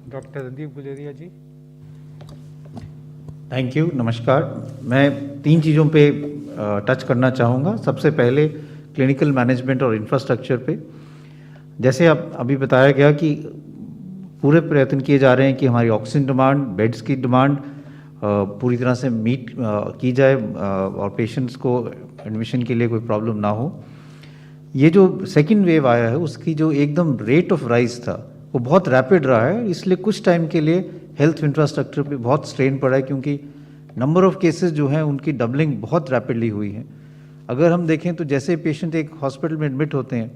Doctor Randeep Guleria ji. Thank you, नमस्कार। मैं 3 चीज़ों पे टच करना चाहूँगा। सबसे पहले क्लिनिकल मैनेजमेंट और इंफ्रास्ट्रक्चर पे। जैसे अब अभी बताया गया कि पूरे प्रयत्न किए जा रहे हैं कि हमारी ऑक्सीजन डिमांड, बेड्स की डिमांड पूरी तरह से मीट की जाए और पेशेंट्स को एडमिशन के लिए कोई प्रॉब्लम ना हो। ये जो सेकेंड वेव आया है उसकी जो एकदम रेट ऑफ राइज था वो बहुत रैपिड रहा है, इसलिए कुछ टाइम के लिए हेल्थ इंफ्रास्ट्रक्चर पे बहुत स्ट्रेन पड़ा है, क्योंकि नंबर ऑफ़ केसेस जो हैं उनकी डबलिंग बहुत रैपिडली हुई है। अगर हम देखें तो जैसे पेशेंट एक हॉस्पिटल में एडमिट होते हैं,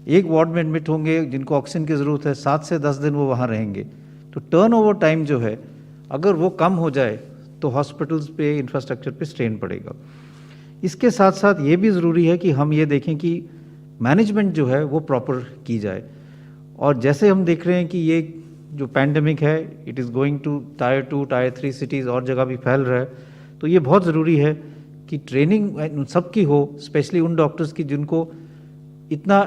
एक वार्ड में एडमिट होंगे जिनको ऑक्सीजन की ज़रूरत है, 7 से 10 दिन वो वहाँ रहेंगे, तो टर्नओवर टाइम जो है अगर वो कम हो जाए तो हॉस्पिटल्स पे, इंफ्रास्ट्रक्चर पे स्ट्रेन पड़ेगा। इसके साथ साथ ये भी ज़रूरी है कि हम ये देखें कि मैनेजमेंट जो है वो प्रॉपर की जाए। और जैसे हम देख रहे हैं कि ये जो पैंडेमिक है it is going to tier 2, tier 3 cities और जगह भी फैल रहा है, तो ये बहुत ज़रूरी है कि ट्रेनिंग सबकी हो, स्पेशली उन डॉक्टर्स की जिनको इतना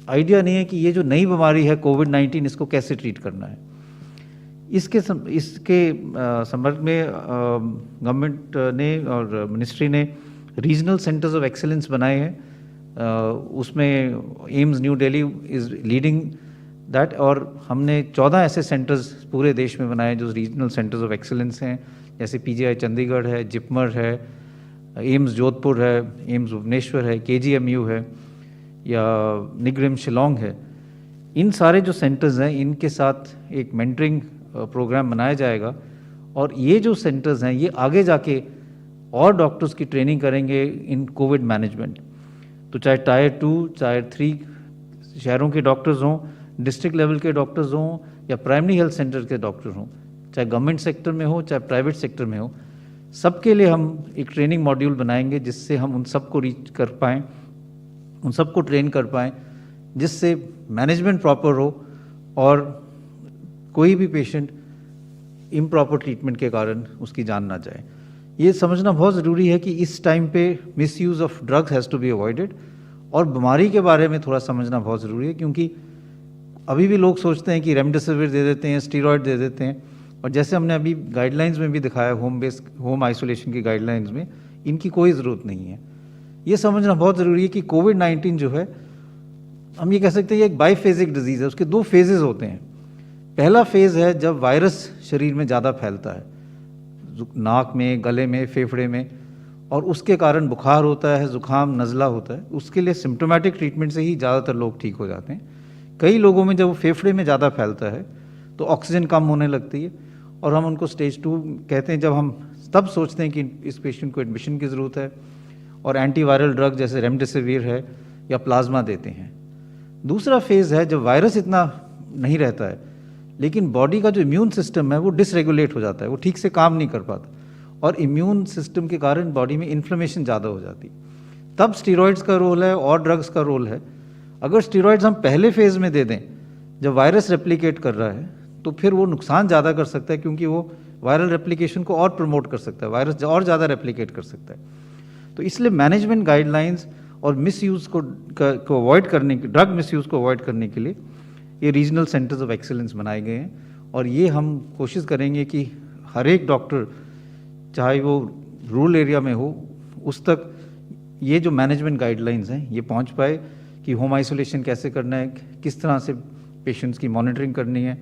आइडिया नहीं है कि ये जो नई बीमारी है कोविड-19 इसको कैसे ट्रीट करना है। इसके संपर्क में गवर्नमेंट ने और मिनिस्ट्री ने रीजनल सेंटर्स ऑफ एक्सीलेंस बनाए हैं। उसमें AIIMS new Delhi is leading that, और हमने 14 ऐसे सेंटर्स पूरे देश में बनाए जो रीजनल सेंटर्स ऑफ एक्सीलेंस हैं, जैसे पीजीआई चंडीगढ़ है, जिपमर है, एम्स जोधपुर है, एम्स भुवनेश्वर है, केजीएमयू है, या निगरिम शिलोंग है। इन सारे जो सेंटर्स हैं इनके साथ एक मेंटरिंग प्रोग्राम बनाया जाएगा, और ये जो सेंटर्स हैं ये आगे जाके और डॉक्टर्स की ट्रेनिंग करेंगे इन कोविड मैनेजमेंट। तो चाहे टायर 2, टायर 3 शहरों के डॉक्टर्स हों, डिस्ट्रिक्ट लेवल के डॉक्टर्स हों, या प्राइमरी हेल्थ सेंटर के डॉक्टर हों, चाहे गवर्नमेंट सेक्टर में हो चाहे प्राइवेट सेक्टर में हो, सबके लिए हम एक ट्रेनिंग मॉड्यूल बनाएंगे जिससे हम उन सबको रीच कर पाएँ, उन सबको ट्रेन कर पाएँ, जिससे मैनेजमेंट प्रॉपर हो और कोई भी पेशेंट इम्प्रॉपर ट्रीटमेंट के कारण उसकी जान ना जाए। ये समझना बहुत ज़रूरी है कि इस टाइम पे misuse of drugs has to be avoided, और बीमारी के बारे में थोड़ा समझना बहुत ज़रूरी है, क्योंकि अभी भी लोग सोचते हैं कि रेमडेसिविर दे देते हैं, स्टीरॉयड दे देते हैं, और जैसे हमने अभी गाइडलाइंस में भी दिखाया, होम आइसोलेशन की गाइडलाइंस में इनकी कोई ज़रूरत नहीं है। ये समझना बहुत ज़रूरी है कि कोविड-19 जो है, हम ये कह सकते हैं ये एक बाईफेजिक डिजीज़ है, उसके 2 फेजेज़ होते हैं। पहला फेज़ है जब वायरस शरीर में ज़्यादा फैलता है, नाक में, गले में, फेफड़े में, और उसके कारण बुखार होता है, ज़ुकाम, नज़ला होता है। उसके लिए सिम्टोमेटिक ट्रीटमेंट से ही ज़्यादातर लोग ठीक हो जाते हैं। कई लोगों में जब वो फेफड़े में ज़्यादा फैलता है तो ऑक्सीजन कम होने लगती है, और हम उनको स्टेज 2 कहते हैं। जब हम तब सोचते हैं कि इस पेशेंट को एडमिशन की ज़रूरत है, और एंटीवायरल ड्रग जैसे रेमडेसिविर है या प्लाज्मा देते हैं। दूसरा फेज़ है जब वायरस इतना नहीं रहता है, लेकिन बॉडी का जो इम्यून सिस्टम है वो डिसरेगुलेट हो जाता है, वो ठीक से काम नहीं कर पाता, और इम्यून सिस्टम के कारण बॉडी में इन्फ्लेमेशन ज़्यादा हो जाती है। तब स्टीरॉयड्स का रोल है और ड्रग्स का रोल है। अगर स्टीरॉयड्स हम पहले फेज़ में दे दें जब वायरस रेप्लिकेट कर रहा है, तो फिर वो नुकसान ज़्यादा कर सकता है, क्योंकि वो वायरल रेप्लिकेशन को और प्रमोट कर सकता है, वायरस और ज़्यादा रेप्लिकेट कर सकता है। तो इसलिए मैनेजमेंट गाइडलाइंस और मिसयूज़ को अवॉइड करने के, ड्रग मिसयूज़ को अवॉइड करने के लिए ये रीजनल सेंटर्स ऑफ एक्सीलेंस बनाए गए हैं, और ये हम कोशिश करेंगे कि हर एक डॉक्टर, चाहे वो रूरल एरिया में हो, उस तक ये जो मैनेजमेंट गाइडलाइंस हैं ये पहुंच पाए कि होम आइसोलेशन कैसे करना है, किस तरह से पेशेंट्स की मॉनिटरिंग करनी है,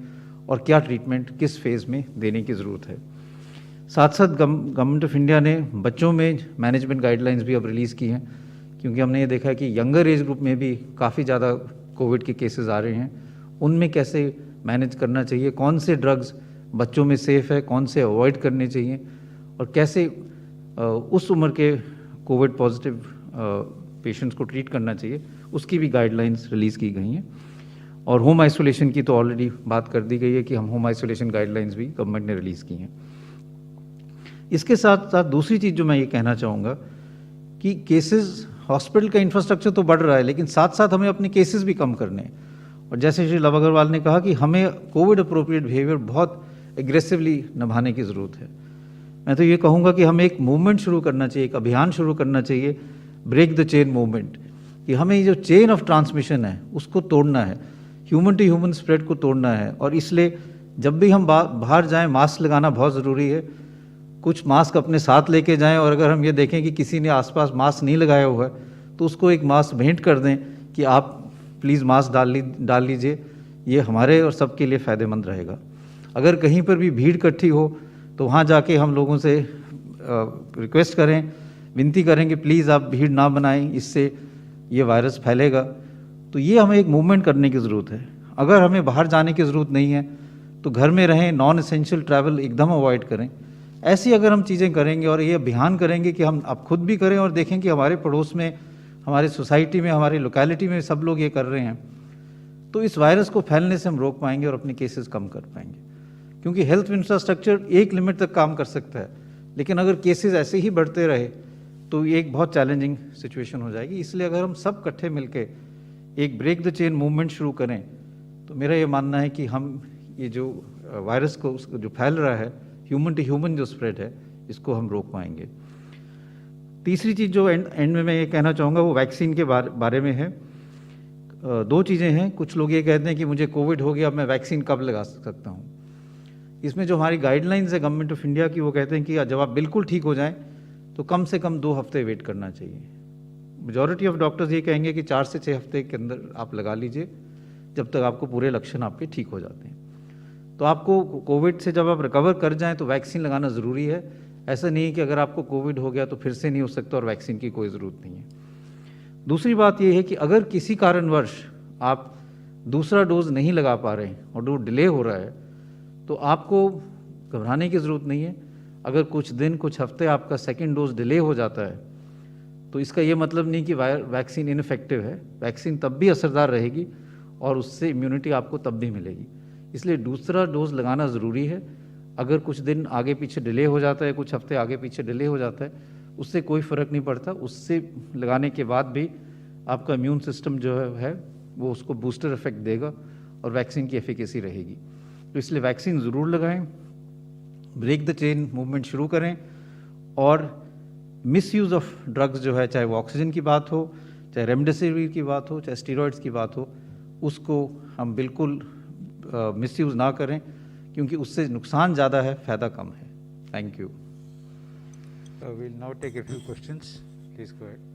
और क्या ट्रीटमेंट किस फेज़ में देने की ज़रूरत है। साथ साथ गवर्नमेंट ऑफ इंडिया ने बच्चों में मैनेजमेंट गाइडलाइंस भी अब रिलीज़ की हैं, क्योंकि हमने ये देखा है कि यंगर एज ग्रुप में भी काफ़ी ज़्यादा कोविड के केसेस आ रहे हैं। उनमें कैसे मैनेज करना चाहिए, कौन से ड्रग्स बच्चों में सेफ़ है, कौन से अवॉइड करने चाहिए, और कैसे उस उम्र के कोविड पॉजिटिव पेशेंट्स को ट्रीट करना चाहिए, उसकी भी गाइडलाइंस रिलीज़ की गई हैं। और होम आइसोलेशन की तो ऑलरेडी बात कर दी गई है कि हम होम आइसोलेशन गाइडलाइंस भी गवर्नमेंट ने रिलीज़ की हैं। इसके साथ साथ दूसरी चीज़ जो मैं ये कहना चाहूँगा कि केसेस, हॉस्पिटल का इंफ्रास्ट्रक्चर तो बढ़ रहा है, लेकिन साथ साथ हमें अपने केसेस भी कम करने हैं। और जैसे श्री लव अग्रवाल ने कहा कि हमें कोविड अप्रोप्रिएट बिहेवियर बहुत एग्रेसिवली निभाने की ज़रूरत है। मैं तो ये कहूँगा कि हमें एक मूवमेंट शुरू करना चाहिए, एक अभियान शुरू करना चाहिए, ब्रेक द चेन मूवमेंट, कि हमें ये जो चेन ऑफ ट्रांसमिशन है उसको तोड़ना है, ह्यूमन टू ह्यूमन स्प्रेड को तोड़ना है। और इसलिए जब भी हम बाहर जाएं मास्क लगाना बहुत ज़रूरी है। कुछ मास्क अपने साथ लेके जाएं, और अगर हम ये देखें कि किसी ने आसपास मास्क नहीं लगाया हुआ है तो उसको एक मास्क भेंट कर दें कि आप प्लीज़ मास्क डाल लीजिए। ये हमारे और सबके लिए फ़ायदेमंद रहेगा। अगर कहीं पर भी भीड़ इकट्ठी हो तो वहाँ जाके हम लोगों से रिक्वेस्ट करें, विनती करें कि प्लीज़ आप भीड़ ना बनाएं, इससे ये वायरस फैलेगा। तो ये हमें एक मूवमेंट करने की ज़रूरत है। अगर हमें बाहर जाने की ज़रूरत नहीं है तो घर में रहें, नॉन एसेंशियल ट्रैवल एकदम अवॉइड करें। ऐसी अगर हम चीज़ें करेंगे और ये अभियान करेंगे कि हम आप खुद भी करें और देखें कि हमारे पड़ोस में, हमारे सोसाइटी में, हमारी लोकेलिटी में सब लोग ये कर रहे हैं, तो इस वायरस को फैलने से हम रोक पाएंगे और अपने केसेस कम कर पाएंगे। क्योंकि हेल्थ इंफ्रास्ट्रक्चर एक लिमिट तक काम कर सकता है, लेकिन अगर केसेस ऐसे ही बढ़ते रहे तो ये एक बहुत चैलेंजिंग सिचुएशन हो जाएगी। इसलिए अगर हम सब इकट्ठे मिलके एक ब्रेक द चेन मूवमेंट शुरू करें तो मेरा ये मानना है कि हम ये जो वायरस को जो फैल रहा है, ह्यूमन टू ह्यूमन जो स्प्रेड है, इसको हम रोक पाएंगे। तीसरी चीज़ जो एंड में मैं ये कहना चाहूँगा वो वैक्सीन के बारे में है। दो चीज़ें हैं। कुछ लोग ये कहते हैं कि मुझे कोविड हो गया, अब मैं वैक्सीन कब लगा सकता हूँ। इसमें जो हमारी गाइडलाइंस है गवर्नमेंट ऑफ इंडिया की, वो कहते हैं कि जब आप बिल्कुल ठीक हो जाएं तो कम से कम 2 हफ्ते वेट करना चाहिए। मेजॉरिटी ऑफ डॉक्टर्स ये कहेंगे कि 4 से 6 हफ्ते के अंदर आप लगा लीजिए, जब तक आपको पूरे लक्षण आपके ठीक हो जाते हैं। तो आपको कोविड से जब आप रिकवर कर जाएं तो वैक्सीन लगाना ज़रूरी है। ऐसा नहीं है कि अगर आपको कोविड हो गया तो फिर से नहीं हो सकता और वैक्सीन की कोई ज़रूरत नहीं है। दूसरी बात ये है कि अगर किसी कारणवश आप दूसरा डोज नहीं लगा पा रहे हैं और डोज डिले हो रहा है तो आपको घबराने की ज़रूरत नहीं है। अगर कुछ दिन, कुछ हफ्ते आपका सेकेंड डोज डिले हो जाता है तो इसका ये मतलब नहीं कि वैक्सीन इनफेक्टिव है। वैक्सीन तब भी असरदार रहेगी और उससे इम्यूनिटी आपको तब भी मिलेगी। इसलिए दूसरा डोज लगाना ज़रूरी है। अगर कुछ दिन आगे पीछे डिले हो जाता है, कुछ हफ्ते आगे पीछे डिले हो जाता है, उससे कोई फ़र्क नहीं पड़ता। उससे लगाने के बाद भी आपका इम्यून सिस्टम जो है वो उसको बूस्टर इफेक्ट देगा और वैक्सीन की एफिकेसी रहेगी। तो इसलिए वैक्सीन ज़रूर लगाएं, ब्रेक द चेन मूवमेंट शुरू करें, और मिसयूज़ ऑफ ड्रग्स जो है, चाहे वो ऑक्सीजन की बात हो, चाहे रेमडेसिविर की बात हो, चाहे स्टीरॉयड्स की बात हो, उसको हम बिल्कुल मिसयूज़ ना करें, क्योंकि उससे नुकसान ज़्यादा है, फ़ायदा कम है। Thank you. We'll now take a few questions. Please go ahead.